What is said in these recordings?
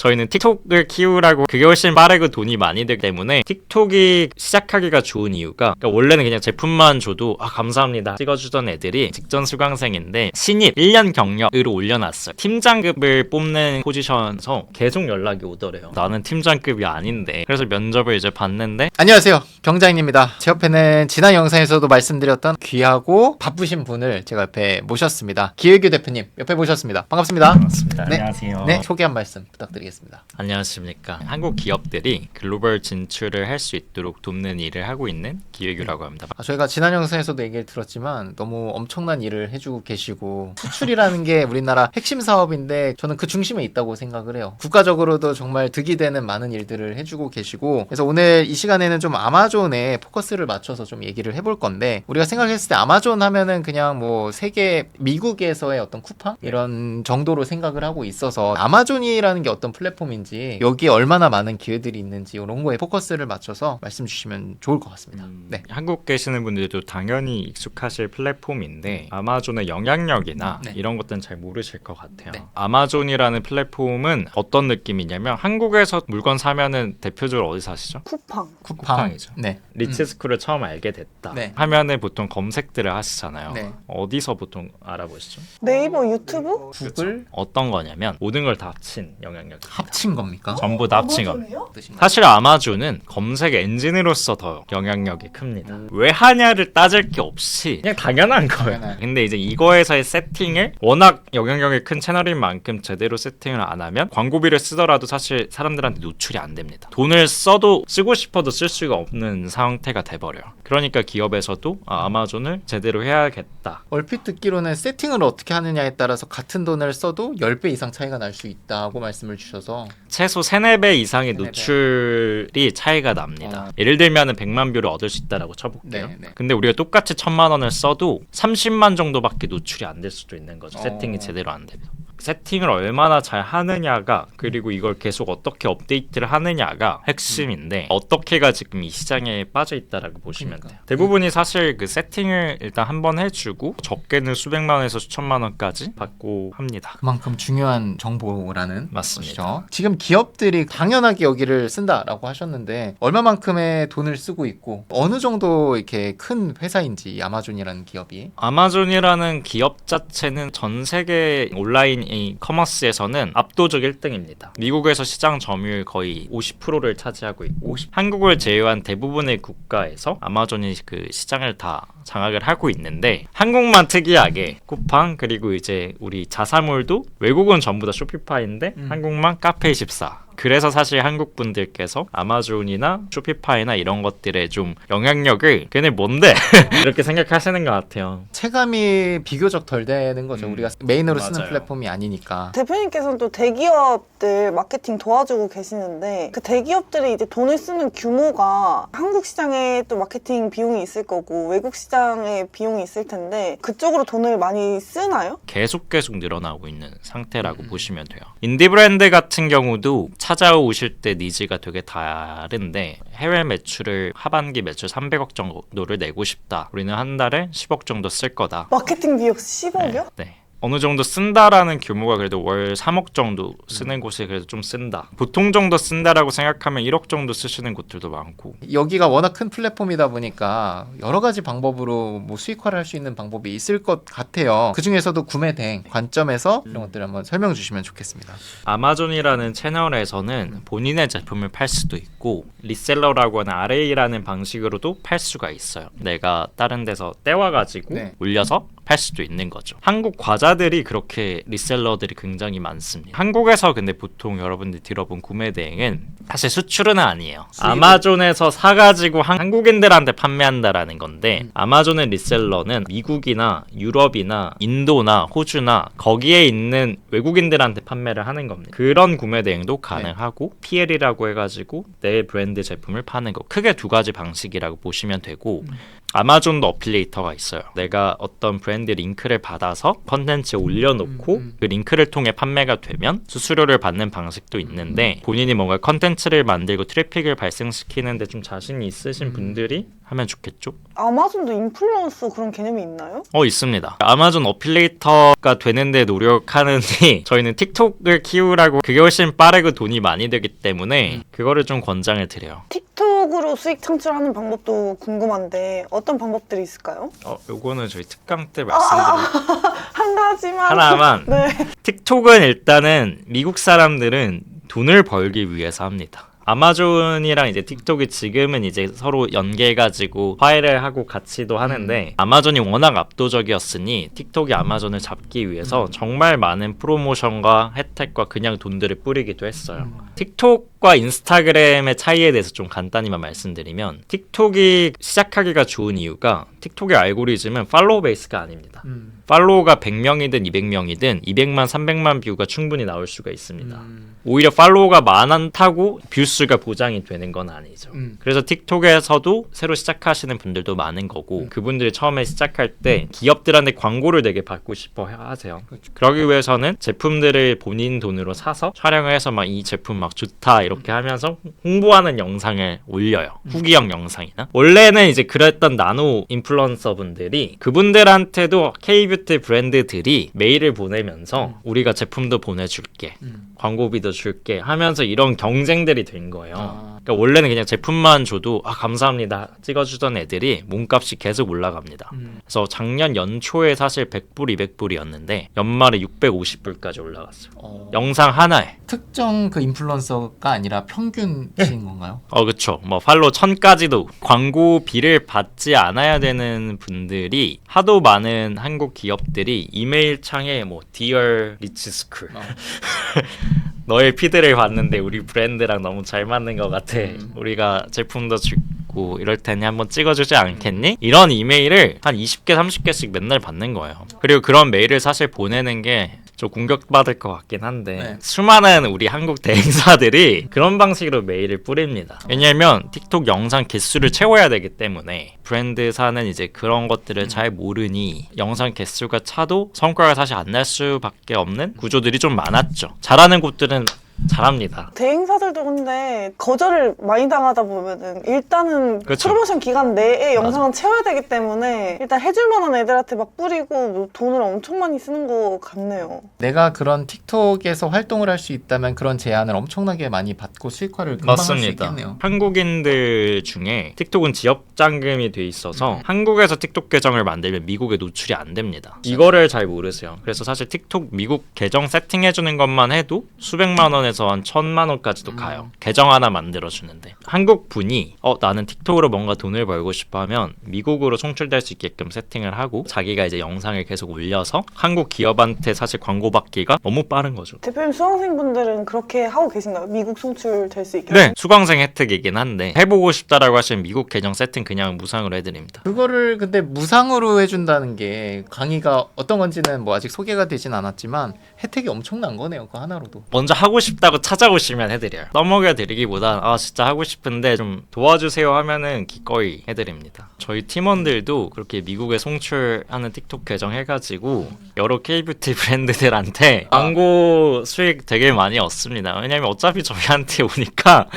저희는 틱톡을 키우라고 그게 훨씬 빠르고 돈이 많이 들기 때문에 틱톡이 시작하기가 좋은 이유가 그러니까 원래는 그냥 제품만 줘도 감사합니다 찍어주던 애들이 직전 수강생인데 신입 1년 경력으로 올려놨어요. 팀장급을 뽑는 포지션에서 계속 연락이 오더래요. 나는 팀장급이 아닌데. 그래서 면접을 이제 봤는데 안녕하세요, 경장입니다. 제 옆에는 지난 영상에서도 말씀드렸던 귀하고 바쁘신 분을 제가 옆에 모셨습니다. 기회규 대표님 옆에 모셨습니다. 반갑습니다. 반갑습니다. 네. 안녕하세요. 네, 소개 한 말씀 부탁드리겠습니다. 안녕하십니까. 한국 기업들이 글로벌 진출을 할 수 있도록 돕는 일을 하고 있는 기회규라고 합니다. 저희가 지난 영상에서도 얘기를 들었지만 너무 엄청난 일을 해주고 계시고 수출이라는 게 우리나라 핵심 사업인데 저는 그 중심에 있다고 생각을 해요. 국가적으로도 정말 득이 되는 많은 일들을 해주고 계시고 그래서 오늘 이 시간에는 좀 아마존에 포커스를 맞춰서 좀 얘기를 해볼 건데 우리가 생각했을 때 아마존 하면은 그냥 뭐 세계 미국에서의 어떤 쿠팡 이런 정도로 생각을 하고 있어서 아마존이라는 게 어떤 플랫폼인지 여기에 얼마나 많은 기회들이 있는지 이런 거에 포커스를 맞춰서 말씀 주시면 좋을 것 같습니다. 네. 한국 계시는 분들도 당연히 익숙하실 플랫폼인데 아마존의 영향력이나 네. 이런 것들은 잘 모르실 것 같아요. 네. 아마존이라는 플랫폼은 어떤 느낌이냐면 한국에서 물건 사면은 대표적으로 어디 사시죠? 쿠팡. 쿠팡이죠. 네. 리치스쿨을 처음 알게 됐다 네. 하면은 보통 검색들을 하시잖아요. 네. 어디서 보통 알아보시죠? 네이버, 유튜브? 구글 어떤 거냐면 모든 걸 다 합친 영향력입니다. 합친 겁니까? 전부 다 합친 겁니다. 아마존이요? 뜻인가요? 사실 아마존은 검색 엔진으로서 더 영향력이 큽니다. 왜 하냐를 따질 게 없이 그냥 당연한 거예요. 당연한. 근데 이제 이거에서의 세팅을 워낙 영향력이 큰 채널인 만큼 제대로 세팅을 안 하면 광고비를 쓰더라도 사실 사람들한테 노출이 안 됩니다. 돈을 써도 쓰고 싶어도 쓸 수가 없는 상태가 돼버려요. 그러니까 기업에서도 아마존을 제대로 해야겠다. 얼핏 듣기로는 세팅을 어떻게 하느냐에 따라서 같은 돈을 써도 10배 이상 차이가 날 수 있다고 말씀을 주셔서 최소 3, 4배 이상의 3-4배. 노출이 차이가 납니다. 예를 들면 100만 뷰를 얻을 수 있다고 쳐볼게요. 네, 네. 근데 우리가 똑같이 1000만 원을 써도 30만 정도밖에 노출이 안 될 수도 있는 거죠. 세팅이 제대로 안 되면. 세팅을 얼마나 잘 하느냐가 그리고 이걸 계속 어떻게 업데이트를 하느냐가 핵심인데 어떻게가 지금 이 시장에 빠져 있다라고 보시면 그러니까. 돼요. 대부분이 사실 그 세팅을 일단 한번 해주고 적게는 수백만 원에서 수천만 원까지 받고 합니다. 그만큼 중요한 정보라는 맞습니다. 것이죠. 지금 기업들이 당연하게 여기를 쓴다라고 하셨는데 얼마만큼의 돈을 쓰고 있고 어느 정도 이렇게 큰 회사인지 이 아마존이라는 기업이 아마존이라는 기업 자체는 전 세계 온라인 이 커머스에서는 압도적 1등입니다. 미국에서 시장 점유율 거의 50%를 차지하고 있고 한국을 제외한 대부분의 국가에서 아마존이 그 시장을 다 장악을 하고 있는데 한국만 특이하게 쿠팡 그리고 이제 우리 자사몰도 외국은 전부 다 쇼피파이인데 한국만 카페24 그래서 사실 한국 분들께서 아마존이나 쇼피파이나 이런 것들에 좀 영향력을 걔네 뭔데? 이렇게 생각하시는 것 같아요. 체감이 비교적 덜 되는 거죠. 우리가 메인으로 쓰는 맞아요. 플랫폼이 아니니까. 대표님께서는 또 대기업들 마케팅 도와주고 계시는데 그 대기업들이 이제 돈을 쓰는 규모가 한국 시장에 또 마케팅 비용이 있을 거고 외국 시장에 비용이 있을 텐데 그쪽으로 돈을 많이 쓰나요? 계속 늘어나고 있는 상태라고 보시면 돼요. 인디 브랜드 같은 경우도 찾아오실 때 니즈가 되게 다른데 해외 매출을 하반기 매출 300억 정도를 내고 싶다. 우리는 한 달에 10억 정도 쓸 거다. 마케팅 비용 10억이요? 네. 어느 정도 쓴다라는 규모가 그래도 월 3억 정도 쓰는 곳이 그래도 좀 쓴다. 보통 정도 쓴다라고 생각하면 1억 정도 쓰시는 곳들도 많고. 여기가 워낙 큰 플랫폼이다 보니까 여러 가지 방법으로 뭐 수익화를 할 수 있는 방법이 있을 것 같아요. 그 중에서도 구매 대행 관점에서 이런 것들을 한번 설명 주시면 좋겠습니다. 아마존이라는 채널에서는 본인의 제품을 팔 수도 있고 리셀러라고 하는 RA라는 방식으로도 팔 수가 있어요. 내가 다른 데서 떼와가지고 네. 올려서 팔 수도 있는 거죠. 한국 과자들이 그렇게 리셀러들이 굉장히 많습니다. 한국에서 근데 보통 여러분들이 들어본 구매 대행은 사실 수출은 아니에요. 아마존에서 사가지고 한국인들한테 판매한다라는 건데 아마존의 리셀러는 미국이나 유럽이나 인도나 호주나 거기에 있는 외국인들한테 판매를 하는 겁니다. 그런 구매 대행도 가능하고 PL이라고 해가지고 내 브랜드 제품을 파는 거 크게 두 가지 방식이라고 보시면 되고 아마존도 어필리에이터가 있어요. 내가 어떤 브랜드 링크를 받아서 컨텐츠에 올려놓고 그 링크를 통해 판매가 되면 수수료를 받는 방식도 있는데 본인이 뭔가 컨텐츠를 만들고 트래픽을 발생시키는데 좀 자신이 있으신 분들이 하면 좋겠죠? 아마존도 인플루언서 그런 개념이 있나요? 있습니다. 아마존 어필리에이터가 되는데 노력하는데 저희는 틱톡을 키우라고 그게 훨씬 빠르고 돈이 많이 되기 때문에 그거를 좀 권장을 드려요. 틱톡으로 수익 창출하는 방법도 궁금한데 어떤 방법들이 있을까요? 요거는 저희 특강 때 말씀드린 한 가지만. 하나만. 네. 틱톡은 일단은 미국 사람들은 돈을 벌기 위해서 합니다. 아마존이랑 이제 틱톡이 지금은 이제 서로 연계해가지고 화해를 하고 같이도 하는데 아마존이 워낙 압도적이었으니 틱톡이 아마존을 잡기 위해서 정말 많은 프로모션과 혜택과 그냥 돈들을 뿌리기도 했어요. 틱톡과 인스타그램의 차이에 대해서 좀 간단히만 말씀드리면 틱톡이 시작하기가 좋은 이유가 틱톡의 알고리즘은 팔로우 베이스가 아닙니다. 팔로우가 100명이든 200명이든 200만, 300만 뷰가 충분히 나올 수가 있습니다. 오히려 팔로우가 많다고 뷰수가 보장이 되는 건 아니죠. 그래서 틱톡에서도 새로 시작하시는 분들도 많은 거고 그분들이 처음에 시작할 때 기업들한테 광고를 되게 받고 싶어 하세요. 그러기 위해서는 제품들을 본인 돈으로 사서 촬영을 해서 막 이 제품 막 좋다 이렇게 하면서 홍보하는 영상을 올려요. 후기형 영상이나. 원래는 이제 그랬던 나노 인플루언서 분들이 그분들한테도 K뷰티 브랜드들이 메일을 보내면서 우리가 제품도 보내줄게. 광고비도 줄게 하면서 이런 경쟁들이 된 거예요. 그러니까 원래는 그냥 제품만 줘도 감사합니다 찍어주던 애들이 몸값이 계속 올라갑니다. 그래서 작년 연초에 사실 100불, 200불이었는데 연말에 650불까지 올라갔어요. 영상 하나에. 특정 그 인플루언서가 아니라 평균치인 건가요? 그쵸. 뭐 팔로우 1000까지도 광고비를 받지 않아야 되는 분들이 하도 많은 한국 기업들이 이메일 창에 뭐 Dear Rich School 너의 피드를 봤는데 우리 브랜드랑 너무 잘 맞는 것 같아. 우리가 제품도 주고 이럴 테니 한번 찍어주지 않겠니? 이런 이메일을 한 20개, 30개씩 맨날 받는 거예요. 그리고 그런 메일을 사실 보내는 게 좀 공격받을 것 같긴 한데 수많은 우리 한국 대행사들이 그런 방식으로 메일을 뿌립니다. 왜냐면 틱톡 영상 개수를 채워야 되기 때문에 브랜드사는 이제 그런 것들을 잘 모르니 영상 개수가 차도 성과가 사실 안 날 수밖에 없는 구조들이 좀 많았죠. 잘하는 곳들은 잘합니다. 대행사들도 근데 거절을 많이 당하다 보면은 일단은 그쵸. 프로모션 기간 내에 영상은 채워야 되기 때문에 일단 해줄 만한 애들한테 막 뿌리고 뭐 돈을 엄청 많이 쓰는 것 같네요. 내가 그런 틱톡에서 활동을 할 수 있다면 그런 제안을 엄청나게 많이 받고 수익화를 금방 할 수 맞습니다. 있겠네요. 한국인들 중에 틱톡은 지역 잔금이 돼 있어서 한국에서 틱톡 계정을 만들면 미국에 노출이 안 됩니다. 이거를 잘 모르세요. 그래서 사실 틱톡 미국 계정 세팅해주는 것만 해도 수백만 원에서 한 1000만 원까지도 가요. 계정 하나 만들어주는데 한국 분이 나는 틱톡으로 뭔가 돈을 벌고 싶어 하면 미국으로 송출될 수 있게끔 세팅을 하고 자기가 이제 영상을 계속 올려서 한국 기업한테 사실 광고 받기가 너무 빠른 거죠. 대표님 수강생분들은 그렇게 하고 계신가요? 미국 송출 될 수 있게? 네, 수강생 혜택이긴 한데 해보고 싶다라고 하시면 미국 계정 세팅 그냥 무상으로 해드립니다. 그거를 근데 무상으로 해준다는 게 강의가 어떤 건지는 뭐 아직 소개가 되진 않았지만 혜택이 엄청난 거네요. 그 하나로도. 먼저 하고 싶다고 찾아오시면 해드려요. 떠먹여 드리기보단 진짜 하고 싶은데 좀 도와주세요 하면은 기꺼이 해드립니다. 저희 팀원들도 그렇게 미국에 송출하는 틱톡 계정 해가지고 여러 K뷰티 브랜드들한테 광고 수익 되게 많이 얻습니다. 왜냐면 어차피 저희한테 오니까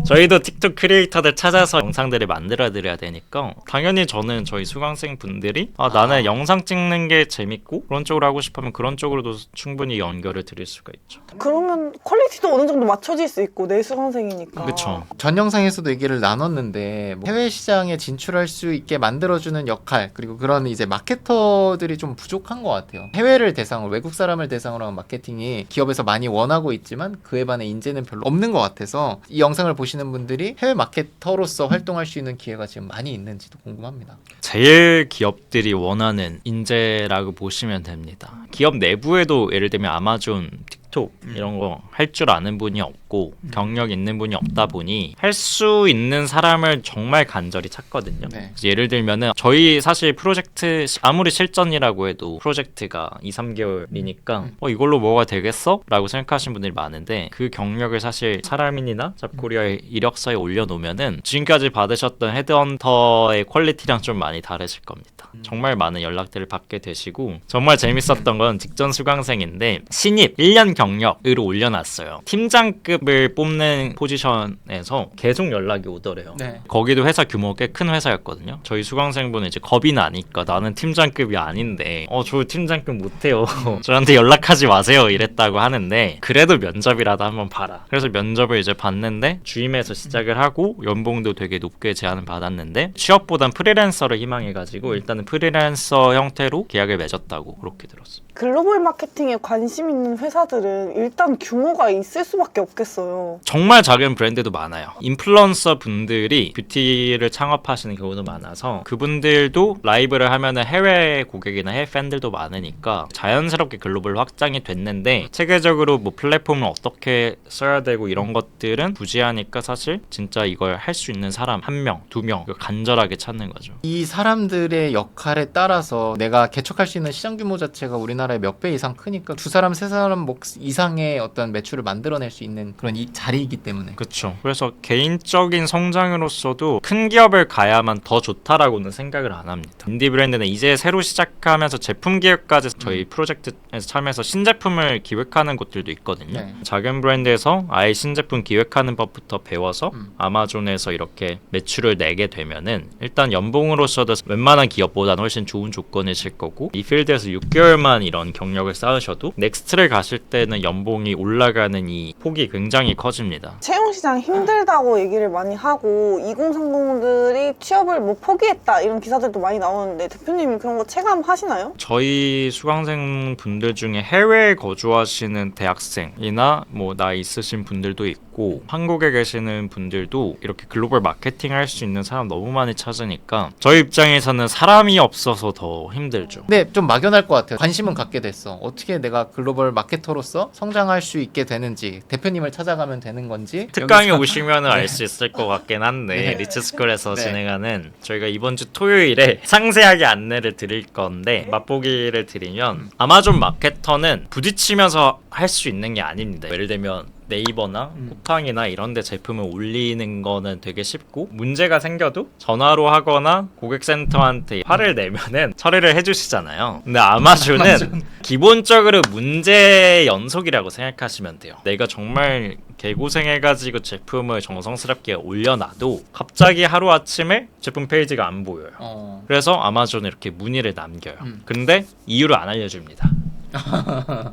저희도 틱톡 크리에이터들 찾아서 영상들을 만들어 드려야 되니까 당연히 저는 저희 수강생 분들이 나는 영상 찍는 게 재밌고 그런 쪽으로 하고 싶으면 그런 쪽으로도 충분히 연결을 드릴 수가 있죠. 그러면 퀄리티도 어느 정도 맞춰질 수 있고 내 수강생이니까. 그쵸. 전 영상에서도 얘기를 나눴는데 해외 시장에 진출할 수 있게 만들어주는 역할 그리고 그런 이제 마케터들이 좀 부족한 것 같아요. 해외를 대상으로 외국 사람을 대상으로 한 마케팅이 기업에서 많이 원하고 있지만 그에 반해 인재는 별로 없는 것 같아서 이 영상을 보시는 분들이 해외 마케터로서 활동할 수 있는 기회가 지금 많이 있는지도 궁금합니다. 제일 기업들이 원하는 인재라고 보시면 됩니다. 기업 내부에도 예를 들면 아마존, 랩톱 이런 거 할 줄 아는 분이 없고 경력 있는 분이 없다 보니 할 수 있는 사람을 정말 간절히 찾거든요. 네. 예를 들면은 저희 사실 프로젝트 아무리 실전이라고 해도 프로젝트가 2-3개월이니까 이걸로 뭐가 되겠어? 라고 생각하시는 분들이 많은데 그 경력을 사실 사람인이나 잡코리아의 이력서에 올려놓으면은 지금까지 받으셨던 헤드헌터의 퀄리티랑 좀 많이 다르실 겁니다. 정말 많은 연락들을 받게 되시고 정말 재밌었던 건 직전 수강생인데 신입 1년 경력으로 올려놨어요. 팀장급을 뽑는 포지션에서 계속 연락이 오더래요. 네. 거기도 회사 규모가 꽤 큰 회사였거든요. 저희 수강생분은 이제 겁이 나니까 나는 팀장급이 아닌데 저 팀장급 못해요. 저한테 연락하지 마세요 이랬다고 하는데 그래도 면접이라도 한번 봐라. 그래서 면접을 이제 봤는데 주임에서 시작을 하고 연봉도 되게 높게 제안을 받았는데 취업보단 프리랜서를 희망해가지고 일단은 프리랜서 형태로 계약을 맺었다고 그렇게 들었어요. 글로벌 마케팅에 관심 있는 회사들은 일단 규모가 있을 수밖에 없겠어요. 정말 작은 브랜드도 많아요. 인플루언서 분들이 뷰티를 창업하시는 경우도 많아서 그분들도 라이브를 하면은 해외 고객이나 해외 팬들도 많으니까 자연스럽게 글로벌 확장이 됐는데 체계적으로 뭐 플랫폼을 어떻게 써야 되고 이런 것들은 부지하니까 사실 진짜 이걸 할 수 있는 사람 1명, 2명 간절하게 찾는 거죠. 이 사람들의 역할에 따라서 내가 개척할 수 있는 시장 규모 자체가 우리나라의 몇 배 이상 크니까 2사람, 3사람 이상의 어떤 매출을 만들어낼 수 있는 그런 이 자리이기 때문에. 그렇죠. 그래서 개인적인 성장으로서도 큰 기업을 가야만 더 좋다라고는 생각을 안 합니다. 인디 브랜드는 이제 새로 시작하면서 제품 기획까지 저희 프로젝트에서 참여해서 신제품을 기획하는 곳들도 있거든요. 네. 작은 브랜드에서 아예 신제품 기획하는 법부터 배워서 아마존에서 이렇게 매출을 내게 되면은 일단 연봉으로서도 웬만한 기업보다는 훨씬 좋은 조건이실 거고 이 필드에서 6개월만 이런 경력을 쌓으셔도 넥스트를 가실 때는 연봉이 올라가는 이 폭이 굉장히 커집니다. 채용 시장 힘들다고 얘기를 많이 하고 2030들이 취업을 뭐 포기했다 이런 기사들도 많이 나오는데 대표님이 그런 거 체감하시나요? 저희 수강생 분들 중에 해외에 거주하시는 대학생이나 뭐 나이 있으신 분들도 있고 한국에 계시는 분들도 이렇게 글로벌 마케팅 할 수 있는 사람 너무 많이 찾으니까 저희 입장에서는 사람이 없어서 더 힘들죠. 근데 좀 막연할 것 같아요. 관심은 갖게 됐어. 어떻게 내가 글로벌 마케터로서 성장할 수 있게 되는지 대표님을 찾아가면 되는 건지 특강에 여기서- 오시면 알 수 있을 것 같긴 한데 네. 리츠스쿨에서 네. 진행하는 저희가 이번 주 토요일에 상세하게 안내를 드릴 건데 맛보기를 드리면 아마존 마케터는 부딪히면서 할 수 있는 게 아닙니다. 예를 들면 네이버나 쿠팡이나 이런 데 제품을 올리는 거는 되게 쉽고 문제가 생겨도 전화로 하거나 고객센터한테 화를 내면은 처리를 해주시잖아요. 근데 아마존은 기본적으로 문제 연속이라고 생각하시면 돼요. 내가 정말 개고생해가지고 제품을 정성스럽게 올려놔도 갑자기 하루아침에 제품 페이지가 안 보여요. 그래서 아마존에 이렇게 문의를 남겨요. 근데 이유를 안 알려줍니다.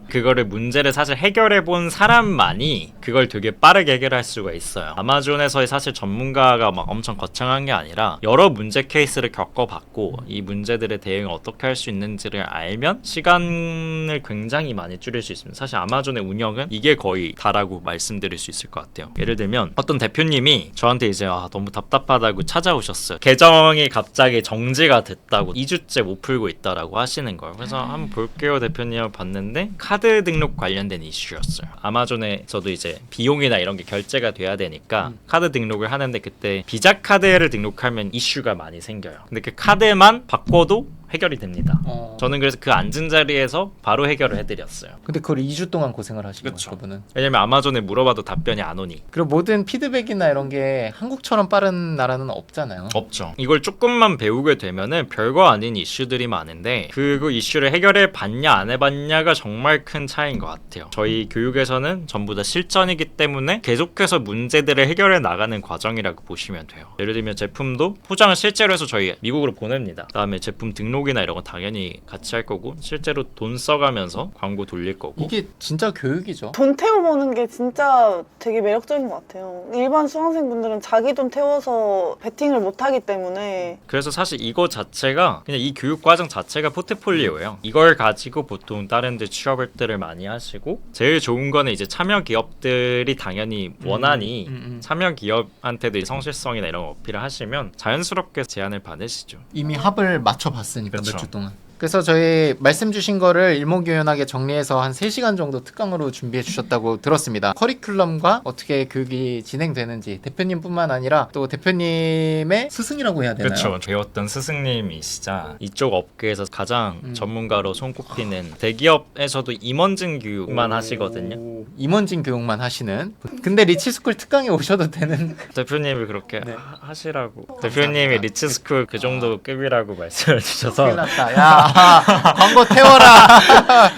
그거를 문제를 사실 해결해 본 사람만이 그걸 되게 빠르게 해결할 수가 있어요. 아마존에서의 사실 전문가가 막 엄청 거창한 게 아니라 여러 문제 케이스를 겪어봤고 이 문제들에 대응을 어떻게 할 수 있는지를 알면 시간을 굉장히 많이 줄일 수 있습니다. 사실 아마존의 운영은 이게 거의 다라고 말씀드릴 수 있을 것 같아요. 예를 들면 어떤 대표님이 저한테 이제 너무 답답하다고 찾아오셨어요. 계정이 갑자기 정지가 됐다고 2주째 못 풀고 있다라고 하시는 거예요. 그래서 한번 볼게요 대표님 봤는데 카드 등록 관련된 이슈였어요. 아마존에서도 이제 비용이나 이런 게 결제가 돼야 되니까 카드 등록을 하는데 그때 비자 카드를 등록하면 이슈가 많이 생겨요. 근데 그 카드만 바꿔도 해결이 됩니다. 저는 그래서 그 앉은 자리에서 바로 해결을 해드렸어요. 근데 그걸 2주 동안 고생을 하시고 그쵸. 그분은. 왜냐면 아마존에 물어봐도 답변이 안 오니. 그리고 모든 피드백이나 이런 게 한국처럼 빠른 나라는 없잖아요. 없죠. 이걸 조금만 배우게 되면은 별거 아닌 이슈들이 많은데 그 이슈를 해결해 봤냐 안 해봤냐가 정말 큰 차이인 것 같아요. 저희 교육에서는 전부 다 실전이기 때문에 계속해서 문제들을 해결해 나가는 과정이라고 보시면 돼요. 예를 들면 제품도 포장을 실제로 해서 저희 미국으로 보냅니다. 그다음에 제품 등록이나 이런 거 당연히 같이 할 거고 실제로 돈 써가면서 광고 돌릴 거고. 이게 진짜 교육이죠. 돈 태워보는 게 진짜 되게 매력적인 것 같아요. 일반 수강생분들은 자기 돈 태워서 베팅을 못하기 때문에 그래서 사실 이거 자체가 그냥 이 교육 과정 자체가 포트폴리오예요. 이걸 가지고 보통 다른 데 취업들을 많이 하시고 제일 좋은 거는 이제 참여 기업들이 당연히 원하니 참여 기업한테도 이 성실성이나 이런 거 어필을 하시면 자연스럽게 제안을 받으시죠. 이미 합을 맞춰봤으니까 몇 그쵸. 주 동안. 그래서 저희 말씀 주신 거를 일목요연하게 정리해서 한 3시간 정도 특강으로 준비해 주셨다고 들었습니다. 커리큘럼과 어떻게 교육이 진행되는지 대표님뿐만 아니라 또 대표님의 스승이라고 해야 되나요? 그렇죠. 배웠던 스승님이시자 이쪽 업계에서 가장 전문가로 손꼽히는 대기업에서도 임원진 교육만 하시거든요. 임원진 교육만 하시는. 근데 리치스쿨 특강에 오셔도 되는. 대표님이 그렇게 네. 하시라고. 대표님이 리치스쿨 그 정도 급이라고 말씀을 주셔서 큰일 났다. 야, 광고 태워라.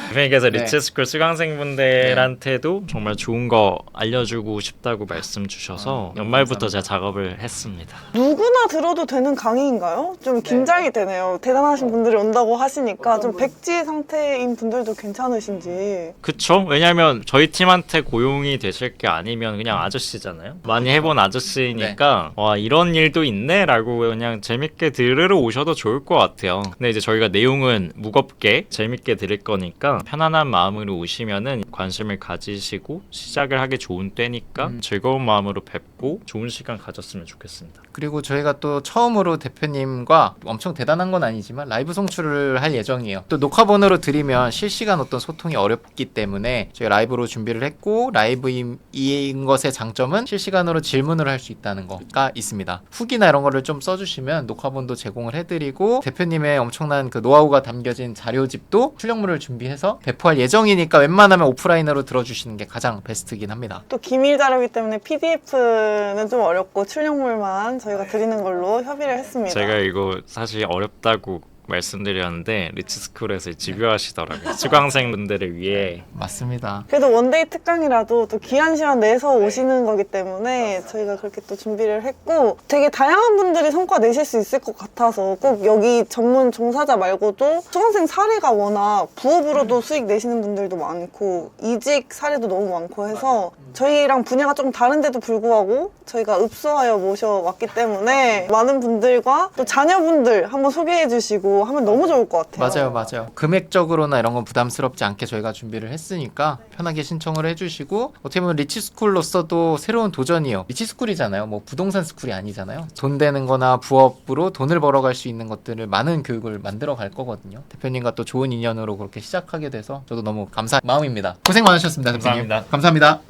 대표님께서 네. 리치스쿨 수강생분들한테도 정말 좋은 거 알려주고 싶다고 말씀 주셔서 연말부터 제가 작업을 했습니다. 누구나 들어도 되는 강의인가요? 좀 긴장이 되네요. 대단하신 분들이 온다고 하시니까 좀 백지 상태인 분들도 괜찮으신지. 그쵸? 왜냐면 저희 팀한테 고용이 되실 게 아니면 그냥 아저씨잖아요. 많이 해본 아저씨니까 와 이런 일도 있네 라고 그냥 재밌게 들으러 오셔도 좋을 것 같아요. 근데 이제 저희가 내용은 무겁게 재밌게 드릴 거니까 편안한 마음으로 오시면은 관심을 가지시고 시작을 하기 좋은 때니까 즐거운 마음으로 뵙고 좋은 시간 가졌으면 좋겠습니다. 그리고 저희가 또 처음으로 대표님과 엄청 대단한 건 아니지만 라이브 송출을 할 예정이에요. 또 녹화본으로 드리면 실시간 어떤 소통이 어렵기 때문에 저희가 라이브로 준비를 했고 라이브인 것의 장점은 실시간으로 질문을 할 수 있다는 거가 있습니다. 후기나 이런 거를 좀 써주시면 녹화본도 제공을 해드리고 대표님의 엄청난 그 노하우가 담겨진 자료집도 출력물을 준비해서 배포할 예정이니까 웬만하면 오프라인으로 들어주시는 게 가장 베스트긴 합니다. 또 기밀 자료이기 때문에 PDF는 좀 어렵고 출력물만 저희가 드리는 걸로 협의를 했습니다. 제가 이거 사실 어렵다고 말씀드렸는데 리치스쿨에서 집요하시더라고요. 수강생분들을 위해. 맞습니다. 그래도 원데이 특강이라도 또 귀한 시간 내서 오시는 거기 때문에 저희가 그렇게 또 준비를 했고 되게 다양한 분들이 성과 내실 수 있을 것 같아서 꼭 여기 전문 종사자 말고도 수강생 사례가 워낙 부업으로도 수익 내시는 분들도 많고 이직 사례도 너무 많고 해서 저희랑 분야가 좀 다른데도 불구하고 저희가 읍소하여 모셔왔기 때문에 많은 분들과 또 자녀분들 한번 소개해 주시고 하면 너무 좋을 것 같아요. 맞아요. 금액적으로나 이런 건 부담스럽지 않게 저희가 준비를 했으니까 편하게 신청을 해주시고 어떻게 보면 리치스쿨로서도 새로운 도전이에요. 리치스쿨이잖아요. 뭐 부동산 스쿨이 아니잖아요. 돈 되는 거나 부업으로 돈을 벌어갈 수 있는 것들을 많은 교육을 만들어 갈 거거든요. 대표님과 또 좋은 인연으로 그렇게 시작하게 돼서 저도 너무 감사한 마음입니다. 고생 많으셨습니다. 대표님. 감사합니다. 감사합니다.